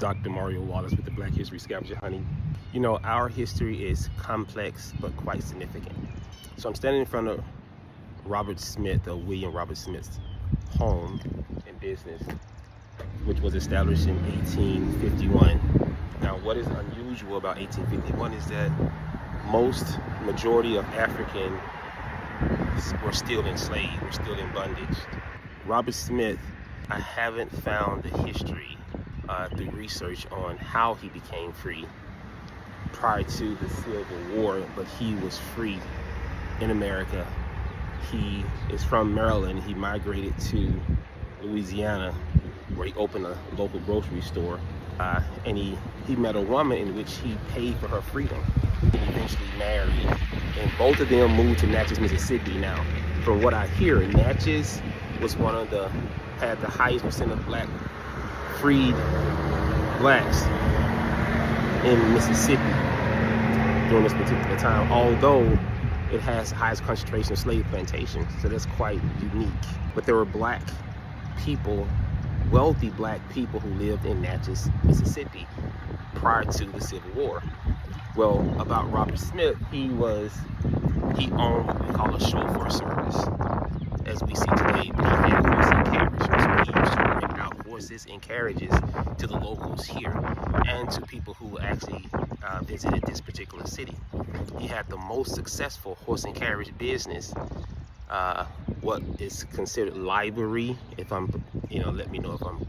Dr. Mario Wallace with the Black History Scavenger Hunting. You know, our history is complex but quite significant. So I'm standing in front of Robert Smith, or William Robert Smith's home and business, which was established in 1851. Now, what is unusual about 1851 is that majority of Africans were still enslaved, were still in bondage. Robert Smith, I haven't found the history through research on how he became free prior to the Civil War, but he was free in America. He is from Maryland. He migrated to Louisiana, where he opened a local grocery store, and he met a woman in which he paid for her freedom, and eventually married. And both of them moved to Natchez, Mississippi. Now, from what I hear, Natchez was had the highest percent of freed blacks in Mississippi during this particular time, although it has the highest concentration of slave plantations, so that's quite unique. But there were black people, wealthy black people, who lived in Natchez, Mississippi prior to the Civil War. Well, about Robert Smith, he owned what we call a chauffeur service, as we see today, but he had horse and carriage, so he used to rent out horses and carriages to the locals here and to people who actually visited this particular city. He had the most successful horse and carriage business, what is considered livery, if I'm, let me know if I'm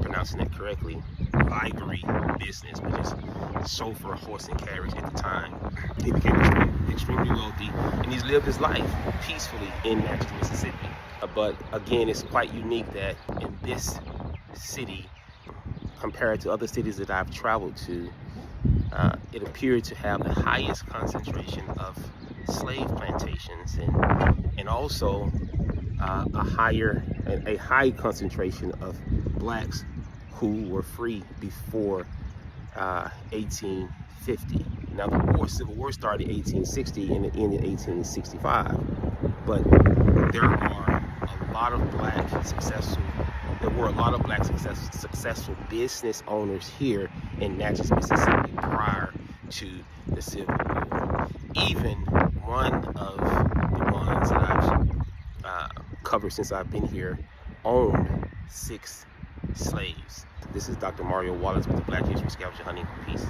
pronouncing that correctly, livery business, which is chauffeur horse and carriage at the time. He became extremely wealthy, and he's lived his life peacefully in Natchez, Mississippi. But again, it's quite unique that in this city, compared to other cities that I've traveled to, it appeared to have the highest concentration of slave plantations, and also a high concentration of blacks who were free before 1850. Now, the Civil War started in 1860 and it ended in 1865. But there were a lot of black successful business owners here in Natchez, Mississippi prior to the Civil War. Even one of the ones that I've covered since I've been here owned 6 slaves. This is Dr. Mario Wallace with the Black History Scavenger Hunting. Peace.